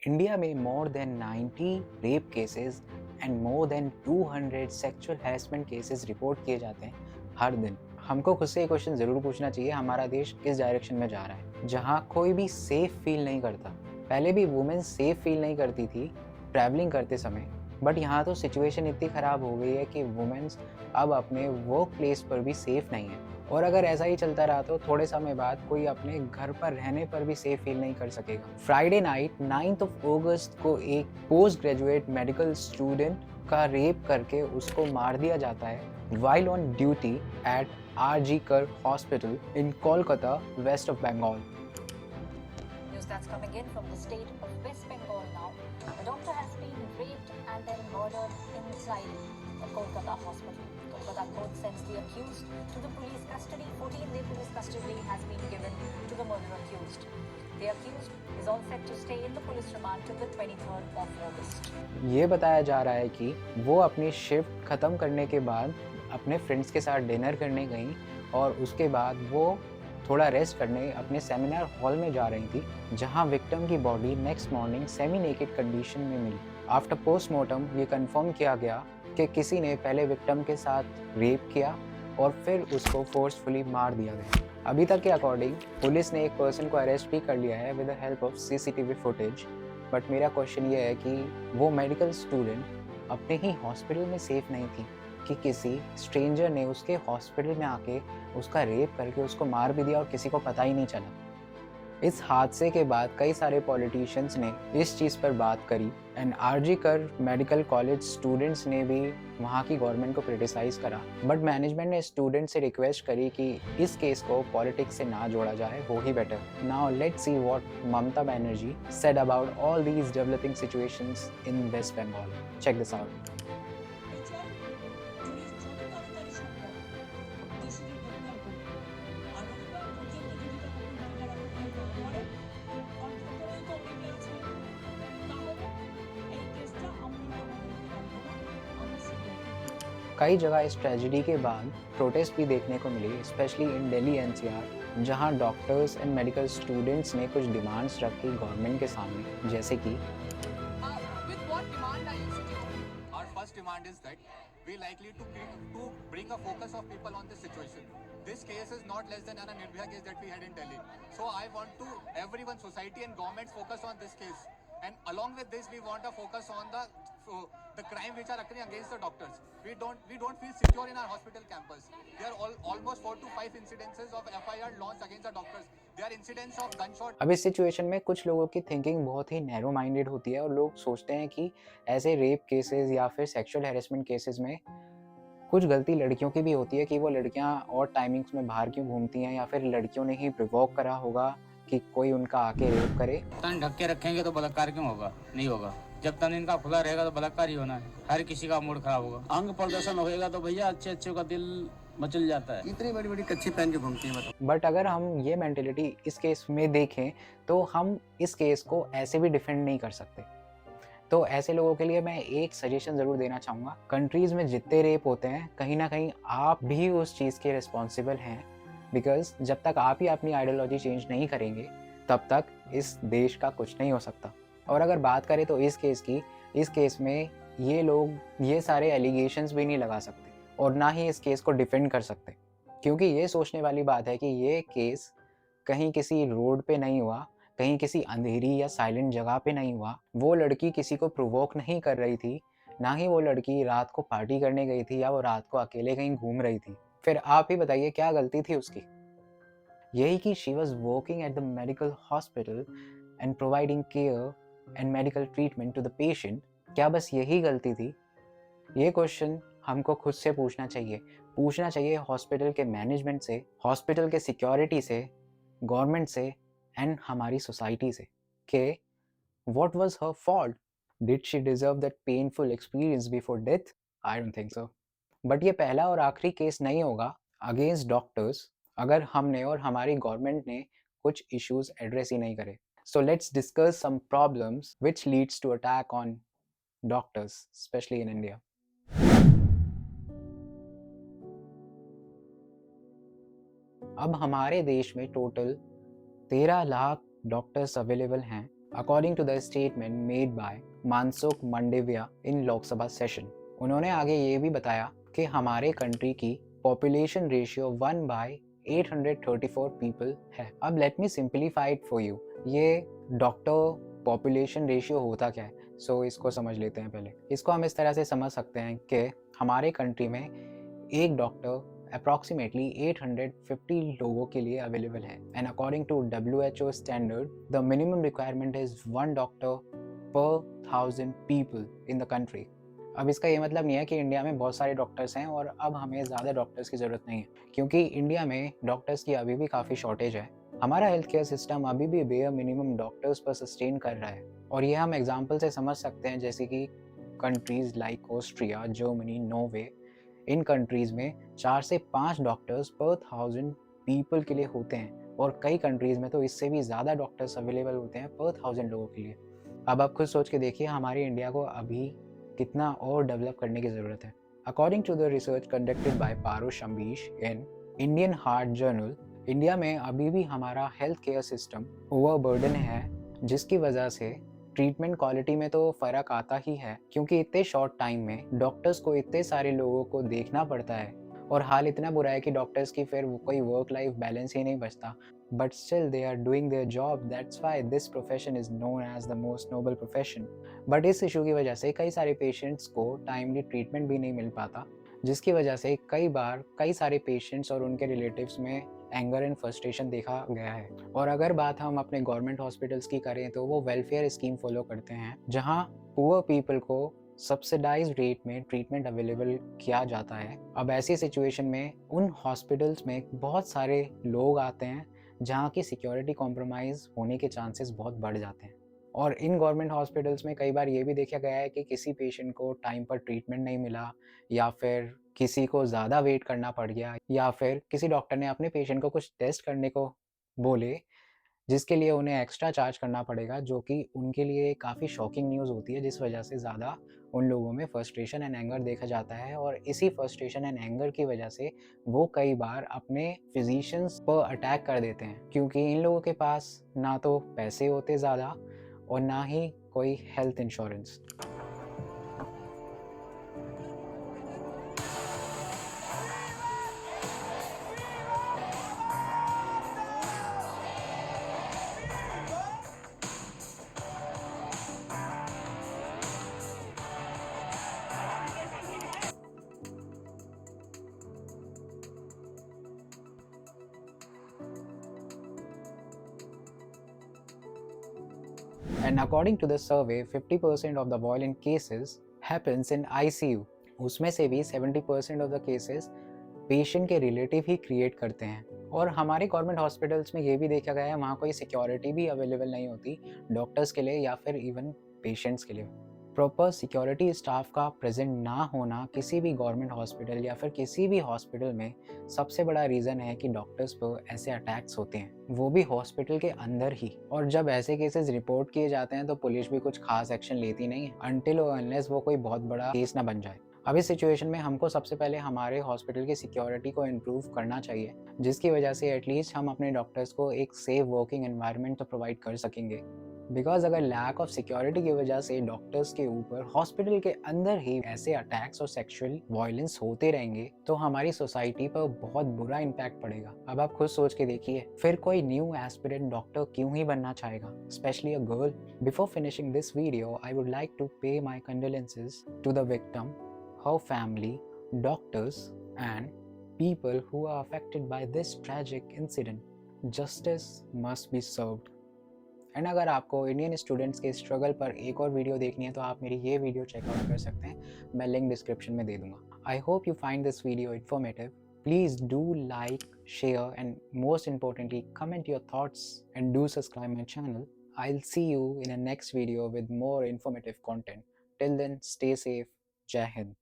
India में more than 90 rape cases and more than 200 sexual harassment cases report किए जाते हैं हर दिन। हमको खुद से ये क्वेश्चन ज़रूर पूछना चाहिए, हमारा देश किस डायरेक्शन में जा रहा है, जहाँ कोई भी सेफ फील नहीं करता। पहले भी वुमेन सेफ फील नहीं करती थी ट्रैवलिंग करते समय, बट यहाँ तो सिचुएशन इतनी ख़राब हो गई है कि वुमेन्स अब अपने वर्क प्लेस पर भी सेफ नहीं है। और अगर ऐसा ही चलता रहा तो थोड़े समय बाद कोई अपने घर पर रहने पर भी सेफ फील नहीं कर सकेगा। फ्राइडे नाइट 9th ऑफ अगस्त को एक पोस्ट ग्रेजुएट मेडिकल स्टूडेंट का रेप करके उसको मार दिया जाता है while on duty at RG Kar Hospital in Kolkata, West of Bengal. News that's coming in from the state of West Bengal now. The doctor has been raped and then murdered inside a Kolkata hospital. Kolkata court sends the accused to the police custody. 14-day police custody has been given to the murder accused. The accused is all set to stay in the police remand till the 23rd of August. ये बताया जा रहा है कि वो अपनी shift ख़त्म करने के बाद अपने फ्रेंड्स के साथ डिनर करने गई और उसके बाद वो थोड़ा रेस्ट करने अपने सेमिनार हॉल में जा रही थी, जहां विक्टिम की body next morning semi naked condition में मिली। आफ्टर पोस्टमार्टम ये कंफर्म किया गया कि किसी ने पहले विक्टिम के साथ रेप किया और फिर उसको फोर्सफुली मार दिया गया। अभी तक के अकॉर्डिंग पुलिस ने एक पर्सन को अरेस्ट भी कर लिया है with the help of CCTV footage. But मेरा क्वेश्चन ये है कि वो मेडिकल स्टूडेंट अपने ही हॉस्पिटल में सेफ नहीं थी कि किसी स्ट्रेंजर ने उसके हॉस्पिटल में आके उसका रेप करके उसको मार भी दिया और किसी को पता ही नहीं चला। इस हादसे के बाद कई सारे पॉलिटिशियंस ने इस चीज़ पर बात करी एंड आरजी कर मेडिकल कॉलेज स्टूडेंट्स ने भी वहाँ की गवर्नमेंट को क्रिटिसाइज़ करा। बट मैनेजमेंट ने स्टूडेंट से रिक्वेस्ट करी कि इस केस को पॉलिटिक्स से ना जोड़ा जाए, वो ही better. Now let's see what Mamata Banerjee said about all these developing situations in West Bengal. Check this out. এছাড়া পুলিশ যত তাড়াতাড়ি সম্ভব দোষীদের গ্রেপ্তার করবে আর রবিবার পর্যন্ত যদি তারা কোনো প্রকার অন্যায় না করে অন্তত আছে তাহলে এই কেসটা আমরা আমাদের আমরা সিকিউর कई जगह इस ट्रेजेडी के बाद प्रोटेस्ट भी देखने को मिली, स्पेशली इन दिल्ली एनसीआर, जहां डॉक्टर्स एंड मेडिकल स्टूडेंट्स ने कुछ डिमांड्स रखी गवर्नमेंट के सामने, जैसे कि With what demand are you sitting? Our first demand is that we likely to bring a focus of people on this situation. This case is not less than a Nirbhaya case that we had in Delhi. So I want to everyone, society and governments focus on this case. And along with this, we want a focus on the crime which are occurring against the doctors. We don't feel secure in our hospital campus. There are almost 4 to 5 incidences of FIR launched against the doctors. There are incidents of gunshot. अब इस situation में कुछ लोगों की thinking बहुत ही narrow minded होती है और लोग सोचते हैं कि ऐसे रेप केसेस या फिर सेक्सुअल हैरेसमेंट केसेस में कुछ गलती लड़कियों की भी होती है कि वो लड़कियां और टाइमिंग्स में बाहर क्यों घूमती हैं, या फिर लड़कियों ने ही प्रोवोक करा होगा कि कोई उनका आके रेप करे। तन ढक के रखेंगे तो बलात्कार क्यों होगा? नहीं होगा। जब तन इनका खुला रहेगा तो बलात्कार ही होना है। हर किसी का मूड खराब होगा। अंग प्रदर्शन होएगा तो भैया अच्छे अच्छे का दिल मचल जाता है। इतनी बड़ी बड़ी कच्ची पहन के घूमती है। बट अगर हम ये मेंटेलिटी इस केस में देखें तो हम इस केस को ऐसे भी डिफेंड नहीं कर सकते। तो ऐसे लोगों के लिए मैं एक सजेशन ज़रूर देना चाहूँगा, कंट्रीज़ में जितने रेप होते हैं कहीं ना कहीं आप भी उस चीज़ के रिस्पॉन्सिबल हैं, बिकॉज जब तक आप ही अपनी आइडियोलॉजी चेंज नहीं करेंगे तब तक इस देश का कुछ नहीं हो सकता। और अगर बात करें तो इस केस की, इस केस में ये लोग ये सारे एलिगेशंस भी नहीं लगा सकते और ना ही इस केस को डिफेंड कर सकते, क्योंकि ये सोचने वाली बात है कि ये केस कहीं किसी रोड पे नहीं हुआ, कहीं किसी अंधेरी या साइलेंट जगह पे नहीं हुआ। वो लड़की किसी को प्रोवोक नहीं कर रही थी, ना ही वो लड़की रात को पार्टी करने गई थी या वो रात को अकेले कहीं घूम रही थी। फिर आप ही बताइए क्या गलती थी उसकी? यही कि she was working at the medical hospital and providing care and medical treatment to the patient. क्या बस यही गलती थी? ये क्वेश्चन हमको खुद से पूछना चाहिए हॉस्पिटल के मैनेजमेंट से, हॉस्पिटल के सिक्योरिटी से, गवर्नमेंट से एंड हमारी सोसाइटी से कि what was her fault? Did she deserve that painful experience before death? I don't think so. But ये पहला और आखिरी केस नहीं होगा अगेंस्ट डॉक्टर्स अगर हमने और हमारी गवर्नमेंट ने कुछ इश्यूज एड्रेस ही नहीं करे। So let's discuss some problems which leads to attack on doctors specially in India. अब हमारे देश में टोटल 13 लाख डॉक्टर्स अवेलेबल हैं according to the statement made by Mansukh Mandaviya in Lok सभा सेशन। उन्होंने आगे ये भी बताया कि हमारे कंट्री की पॉपुलेशन रेशियो 1/834 पीपल है। अब let me simplify it for you. ये डॉक्टर पॉपुलेशन रेशियो होता क्या है? सो इसको समझ लेते हैं पहले। इसको हम इस तरह से समझ सकते हैं कि हमारे कंट्री में एक डॉक्टर अप्रॉक्सीमेटली 850 लोगों के लिए अवेलेबल है and according to WHO standard the minimum requirement is 1 doctor पर 1000 पीपल इन द कंट्री। अब इसका ये मतलब नहीं है कि इंडिया में बहुत सारे डॉक्टर्स हैं और अब हमें ज़्यादा डॉक्टर्स की ज़रूरत नहीं है, क्योंकि इंडिया में डॉक्टर्स की अभी भी काफ़ी शॉर्टेज है। हमारा हेल्थ केयर सिस्टम अभी भी बेयर मिनिमम डॉक्टर्स पर सस्टेन कर रहा है और ये हम एग्जाम्पल से समझ सकते हैं, जैसे कि countries like Austria, Germany, Norway. इन कंट्रीज़ में 4 से 5 डॉक्टर्स पर 1000 पीपल के लिए होते हैं और कई कंट्रीज़ में तो इससे भी ज़्यादा डॉक्टर्स अवेलेबल होते हैं पर 1000 लोगों के लिए। अब आप खुद सोच के देखिए हमारे इंडिया को अभी कितना और डेवलप करने की ज़रूरत है। According to the research conducted by पारो शंबीश in Indian heart journal, India में अभी भी हमारा हेल्थ केयर सिस्टम ओवरबर्डन है, जिसकी वजह से ट्रीटमेंट क्वालिटी में तो फ़र्क आता ही है, क्योंकि इतने शॉर्ट टाइम में डॉक्टर्स को इतने सारे लोगों को देखना पड़ता है और हाल इतना बुरा है कि डॉक्टर्स की फिर कोई वर्क लाइफ बैलेंस ही नहीं बचता। But still they are doing there job, that's why this profession is known as the most noble profession. But इस इशू की वजह से कई सारे पेशेंट्स को टाइमली ट्रीटमेंट भी नहीं मिल पाता, जिसकी वजह से कई बार कई सारे पेशेंट्स और उनके रिलेटिव्स में एंगर एंड फ्रस्ट्रेशन देखा गया है। और अगर बात हम अपने गवर्नमेंट हॉस्पिटल्स की करें तो वो वेलफेयर स्कीम फॉलो करते हैं, जहां पुअर पीपल को सब्सिडाइज रेट में ट्रीटमेंट अवेलेबल किया जाता है। अब ऐसी सिचुएशन में उन हॉस्पिटल्स में बहुत सारे लोग आते हैं जहाँ की सिक्योरिटी कॉम्प्रोमाइज़ होने के चांसेस बहुत बढ़ जाते हैं। और इन गवर्नमेंट हॉस्पिटल्स में कई बार ये भी देखा गया है कि किसी पेशेंट को टाइम पर ट्रीटमेंट नहीं मिला, या फिर किसी को ज़्यादा वेट करना पड़ गया, या फिर किसी डॉक्टर ने अपने पेशेंट को कुछ टेस्ट करने को बोले जिसके लिए उन्हें एक्स्ट्रा चार्ज करना पड़ेगा, जो कि उनके लिए काफ़ी शॉकिंग न्यूज़ होती है, जिस वजह से ज़्यादा उन लोगों में फ्रस्ट्रेशन एंड एंगर देखा जाता है। और इसी फ्रस्ट्रेशन एंड एंगर की वजह से वो कई बार अपने फिजिशियंस पर अटैक कर देते हैं, क्योंकि इन लोगों के पास ना तो पैसे होते ज़्यादा और ना ही कोई health insurance. And according to the survey, 50% of the violent cases happens in ICU. उसमें से भी 70% of the cases पेशेंट के रिलेटिव ही क्रिएट करते हैं। और हमारे गवर्नमेंट हॉस्पिटल्स में ये भी देखा गया है वहाँ कोई सिक्योरिटी भी अवेलेबल नहीं होती डॉक्टर्स के लिए या फिर इवन पेशेंट्स के लिए। प्रॉपर सिक्योरिटी स्टाफ का प्रेजेंट ना होना किसी भी गवर्नमेंट हॉस्पिटल या फिर किसी भी हॉस्पिटल में सबसे बड़ा रीज़न है कि डॉक्टर्स पर ऐसे अटैक्स होते हैं, वो भी हॉस्पिटल के अंदर ही। और जब ऐसे केसेस रिपोर्ट किए जाते हैं तो पुलिस भी कुछ खास एक्शन लेती नहीं है अनटिल और अनलेस वो कोई बहुत बड़ा केस ना बन जाए। अब इस सिचुएशन में हमको सबसे पहले हमारे हॉस्पिटल की सिक्योरिटी को इम्प्रूव करना चाहिए, जिसकी वजह से एटलीस्ट हम अपने डॉक्टर्स को एक सेफ वर्किंग एनवायरनमेंट तो प्रोवाइड कर सकेंगे। बिकॉज अगर लैक ऑफ सिक्योरिटी की वजह से डॉक्टर्स के ऊपर हॉस्पिटल के अंदर ही ऐसे अटैक्स और सेक्सुअल वायलेंस होते रहेंगे तो हमारी सोसाइटी पर बहुत बुरा इम्पैक्ट पड़ेगा। अब आप खुद सोच के देखिए, फिर कोई न्यू एस्पिरेंट डॉक्टर क्यों ही बनना चाहेगा, specially a girl. Before finishing this video I would like to pay my condolences to the victim, her family, doctors, and people who are affected by this tragic incident. Justice must be served. And अगर आपको Indian students के struggle पर एक और video देखनी है तो आप मेरी ये वीडियो चेकआउट कर सकते हैं, मैं लिंक डिस्क्रिप्शन में दे दूंगा। I hope you find this video informative. Please do like, share and most importantly comment your thoughts and do subscribe my channel. I'll see you in a next video with more informative content. Till then, stay safe. Jai Hind.